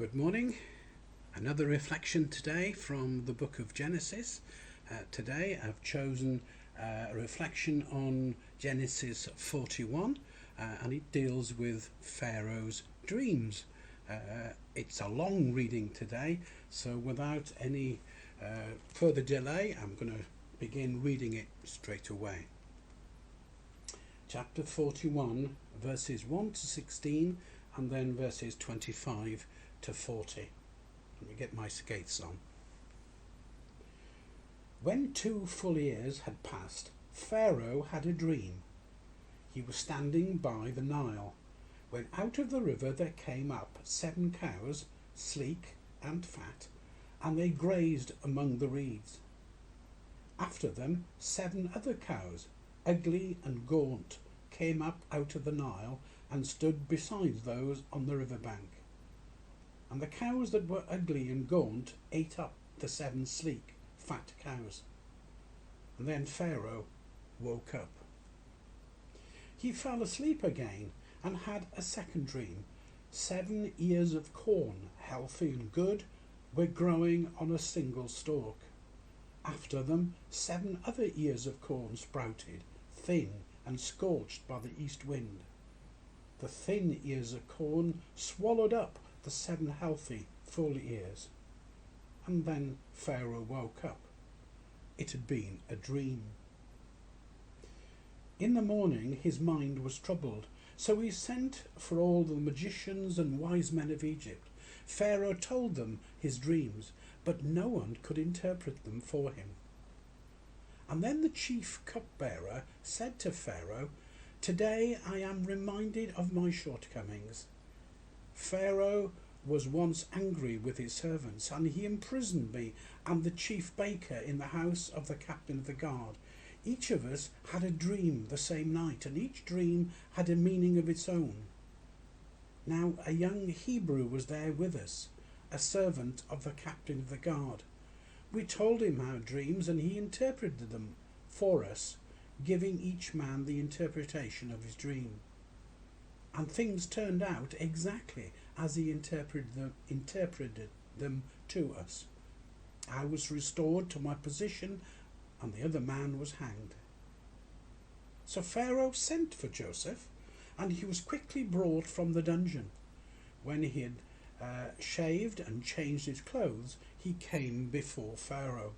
Good morning. Another reflection today from the book of Genesis. Today I've chosen a reflection on Genesis 41 and it deals with Pharaoh's dreams. It's a long reading today, so without any further delay I'm going to begin reading it straight away. Chapter 41 verses 1 to 16 and then verses 25 to 40. Let me get my skates on. When 2 full years had passed, Pharaoh had a dream. He was standing by the Nile, when out of the river there came up 7 cows, sleek and fat, and they grazed among the reeds. After them 7 other cows, ugly and gaunt, came up out of the Nile and stood beside those on the river bank. And the cows that were ugly and gaunt ate up the 7 sleek, fat cows. And then Pharaoh woke up. He fell asleep again and had a second dream. 7 ears of corn, healthy and good, were growing on a single stalk. After them 7 other ears of corn sprouted, thin and scorched by the east wind. The thin ears of corn swallowed up the 7 healthy, full ears. And then Pharaoh woke up. It had been a dream. In the morning his mind was troubled, so he sent for all the magicians and wise men of Egypt. Pharaoh told them his dreams, but no one could interpret them for him. And then the chief cupbearer said to Pharaoh, "Today I am reminded of my shortcomings." Pharaoh was once angry with his servants, and he imprisoned me and the chief baker in the house of the captain of the guard. Each of us had a dream the same night, and each dream had a meaning of its own. Now a young Hebrew was there with us, a servant of the captain of the guard. We told him our dreams, and he interpreted them for us, giving each man the interpretation of his dream. And things turned out exactly as he interpreted them to us. I was restored to my position, and the other man was hanged. So Pharaoh sent for Joseph, and he was quickly brought from the dungeon. When he had shaved and changed his clothes, he came before Pharaoh.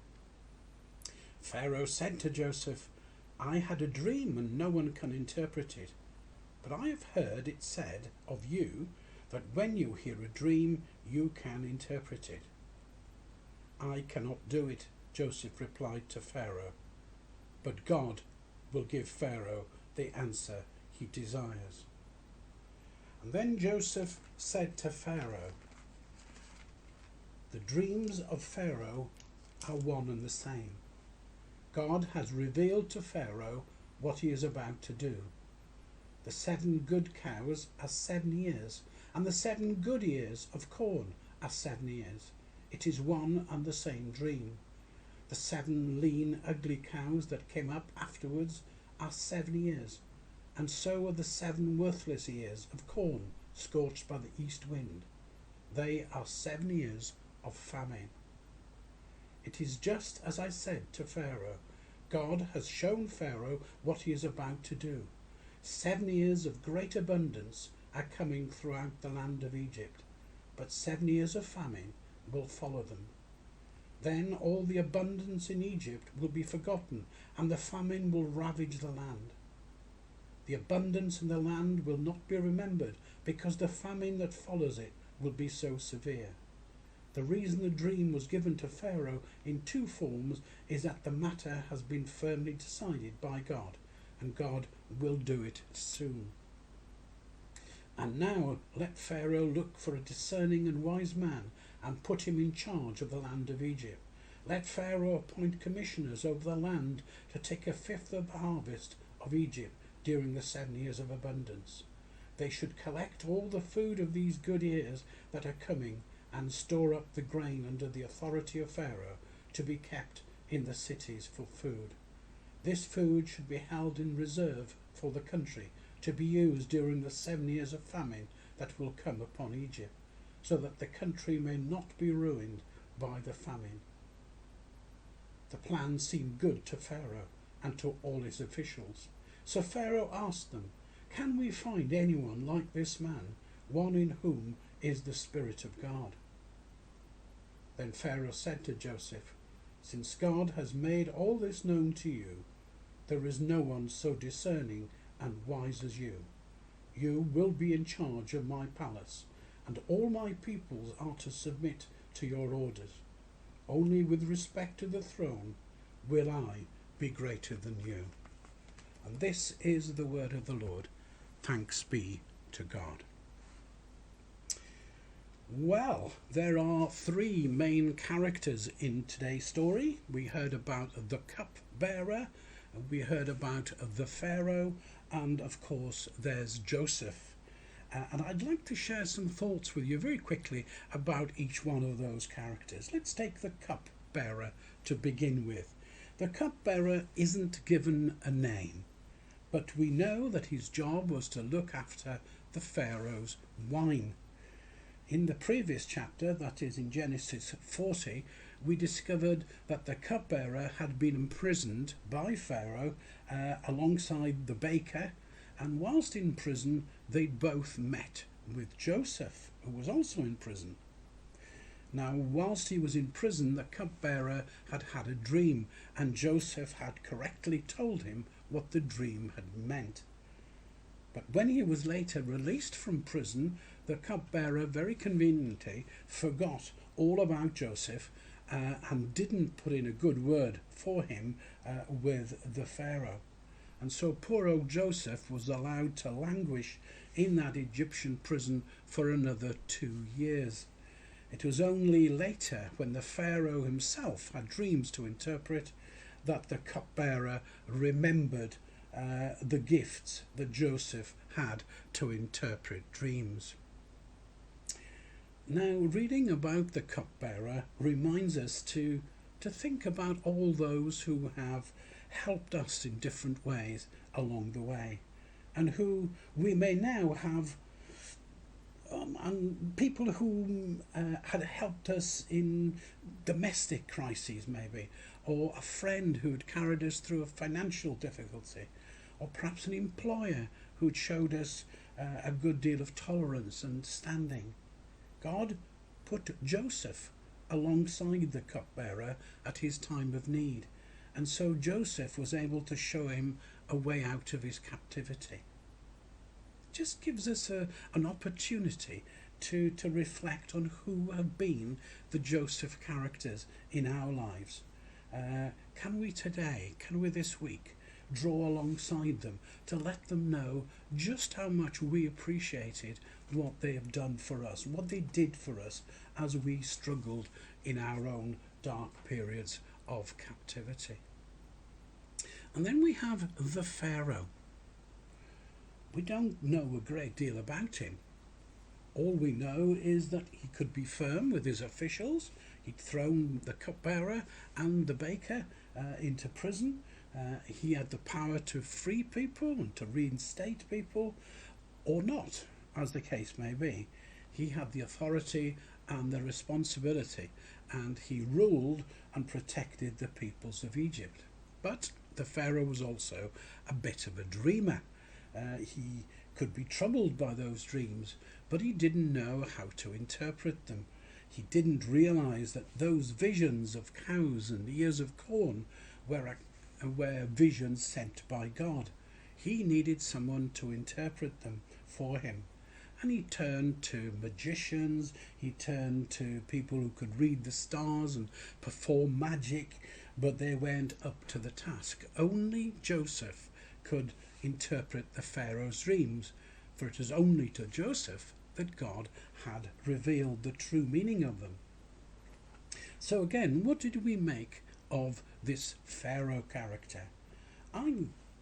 Pharaoh said to Joseph, "I had a dream, and no one can interpret it. But I have heard it said of you that when you hear a dream, you can interpret it." "I cannot do it," Joseph replied to Pharaoh. "But God will give Pharaoh the answer he desires." And then Joseph said to Pharaoh, "The dreams of Pharaoh are one and the same. God has revealed to Pharaoh what he is about to do. The 7 good cows are 7 years, and the 7 good ears of corn are 7 years. It is one and the same dream. The 7 lean, ugly cows that came up afterwards are 7 years, and so are the 7 worthless ears of corn scorched by the east wind. They are 7 years of famine. It is just as I said to Pharaoh. God has shown Pharaoh what he is about to do. 7 years of great abundance are coming throughout the land of Egypt, but 7 years of famine will follow them. Then all the abundance in Egypt will be forgotten, and the famine will ravage the land. The abundance in the land will not be remembered, because the famine that follows it will be so severe. The reason the dream was given to Pharaoh in 2 forms is that the matter has been firmly decided by God, and God will do it soon. And now let Pharaoh look for a discerning and wise man and put him in charge of the land of Egypt. Let Pharaoh appoint commissioners over the land to take 1/5 of the harvest of Egypt during the 7 years of abundance. They should collect all the food of these good years that are coming and store up the grain under the authority of Pharaoh to be kept in the cities for food. This food should be held in reserve for the country, to be used during the 7 years of famine that will come upon Egypt. so that the country may not be ruined by the famine. The plan seemed good to Pharaoh and to all his officials. So Pharaoh asked them, "Can we find anyone like this man, one in whom is the Spirit of God?" Then Pharaoh said to Joseph, "Since God has made all this known to you, there is no one so discerning and wise as you. You will be in charge of my palace, and all my peoples are to submit to your orders. Only with respect to the throne will I be greater than you." And this is the word of the Lord. Thanks be to God. Well, there are three main characters in today's story. We heard about the cupbearer, we heard about the Pharaoh, and of course there's Joseph. And I'd like to share some thoughts with you very quickly about each one of those characters. Let's take the cupbearer to begin with. The cupbearer isn't given a name, but we know that his job was to look after the Pharaoh's wine. In the previous chapter, that is in Genesis 40, we discovered that the cupbearer had been imprisoned by Pharaoh alongside the baker, and whilst in prison they both met with Joseph, who was also in prison. Now, whilst he was in prison, the cupbearer had had a dream, and Joseph had correctly told him what the dream had meant. But when he was later released from prison, the cupbearer very conveniently forgot all about Joseph and didn't put in a good word for him with the Pharaoh. And so poor old Joseph was allowed to languish in that Egyptian prison for another 2 years. It was only later, when the Pharaoh himself had dreams to interpret, that the cupbearer remembered the gifts that Joseph had to interpret dreams. Now, reading about the cupbearer reminds us to think about all those who have helped us in different ways along the way, and who we may now have and people who had helped us in domestic crises maybe, or a friend who had carried us through a financial difficulty, or perhaps an employer who had showed us a good deal of tolerance and understanding. God put Joseph alongside the cupbearer at his time of need, and so Joseph was able to show him a way out of his captivity. Just gives us an opportunity to reflect on who have been the Joseph characters in our lives. Can we this week, draw alongside them to let them know just how much we appreciated what they have done for us, what they did for us as we struggled in our own dark periods of captivity. And then we have the Pharaoh. We don't know a great deal about him. All we know is that he could be firm with his officials. He'd thrown the cupbearer and the baker into prison. He had the power to free people and to reinstate people, or not, as the case may be. He had the authority and the responsibility, and he ruled and protected the peoples of Egypt. But the Pharaoh was also a bit of a dreamer. He could be troubled by those dreams, but he didn't know how to interpret them. He didn't realize that those visions of cows and ears of corn were visions sent by God. He needed someone to interpret them for him. And he turned to magicians, he turned to people who could read the stars and perform magic, but they weren't up to the task. Only Joseph could interpret the Pharaoh's dreams, for it was only to Joseph that God had revealed the true meaning of them. So again, what did we make of this Pharaoh character? I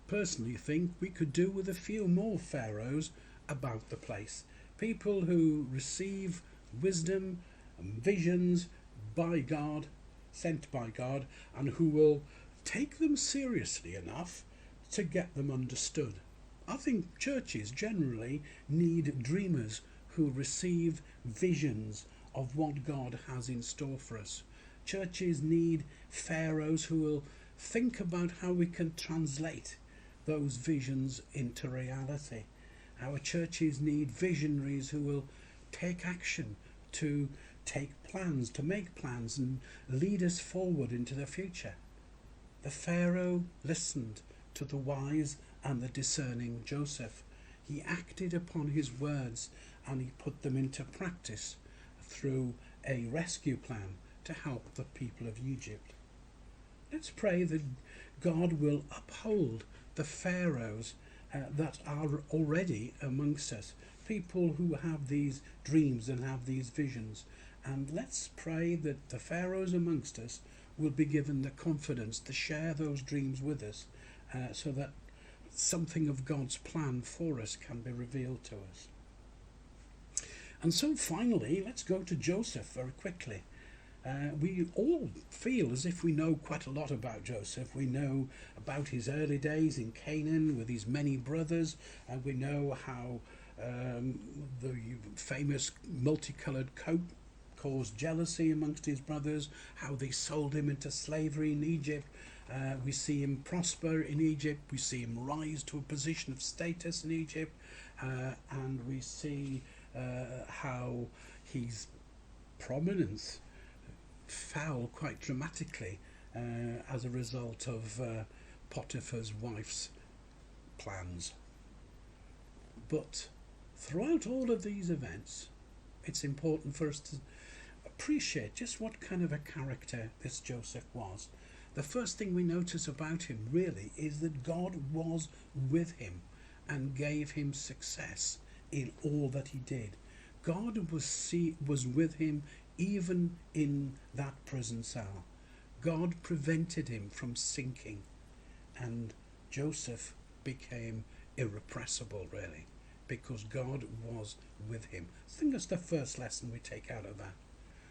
personally think we could do with a few more Pharaohs about the place. People who receive wisdom and visions by God, sent by God, and who will take them seriously enough to get them understood. I think churches generally need dreamers who receive visions of what God has in store for us. Churches need pharaohs who will think about how we can translate those visions into reality. Our churches need visionaries who will take action, to make plans and lead us forward into the future. The Pharaoh listened to the wise and the discerning Joseph. He acted upon his words and he put them into practice through a rescue plan to help the people of Egypt. Let's pray that God will uphold the pharaohs that are already amongst us, people who have these dreams and have these visions. And let's pray that the pharaohs amongst us will be given the confidence to share those dreams with us, so that something of God's plan for us can be revealed to us. And so finally, let's go to Joseph very quickly. We all feel as if we know quite a lot about Joseph. We know about his early days in Canaan with his many brothers, and we know how the famous multicoloured coat caused jealousy amongst his brothers, how they sold him into slavery in Egypt. We see him prosper in Egypt, we see him rise to a position of status in Egypt, and we see how his prominence fell quite dramatically as a result of Potiphar's wife's plans. But throughout all of these events, it's important for us to appreciate just what kind of a character this Joseph was. The first thing we notice about him really is that God was with him and gave him success in all that he did. God was with him even in that prison cell. God prevented him from sinking, and Joseph became irrepressible, really, because God was with him. I think that's the first lesson we take out of that.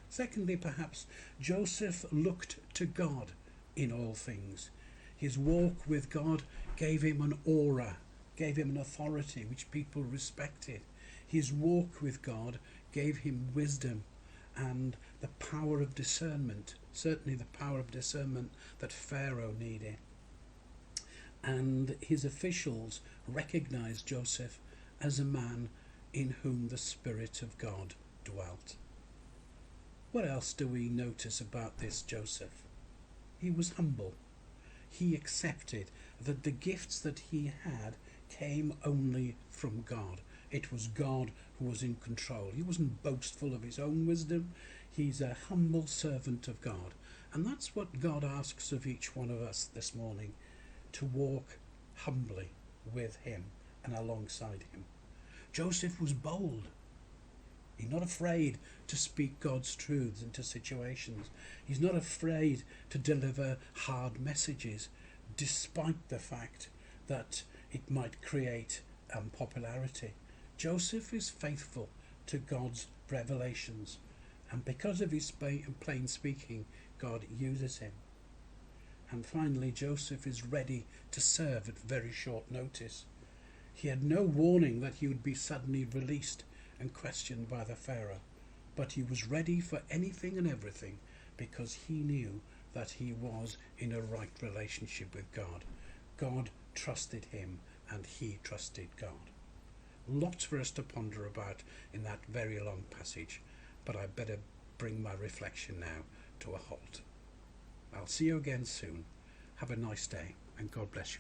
Secondly, perhaps, Joseph looked to God in all things. His walk with God gave him an aura, gave him an authority which people respected. His walk with God gave him wisdom and the power of discernment, certainly the power of discernment that Pharaoh needed. And his officials recognized Joseph as a man in whom the Spirit of God dwelt. What else do we notice about this Joseph? He was humble. He accepted that the gifts that he had came only from God. It was God who was in control. He wasn't boastful of his own wisdom. He's a humble servant of God. And that's what God asks of each one of us this morning, to walk humbly with him and alongside him. Joseph was bold. He's not afraid to speak God's truths into situations. He's not afraid to deliver hard messages, despite the fact that it might create unpopularity. Joseph is faithful to God's revelations, and because of his plain speaking, God uses him. And finally, Joseph is ready to serve at very short notice. He had no warning that he would be suddenly released and questioned by the Pharaoh, but he was ready for anything and everything because he knew that he was in a right relationship with God. God trusted him and he trusted God. Lots for us to ponder about in that very long passage, but I better bring my reflection now to a halt. I'll see you again soon. Have a nice day and God bless you.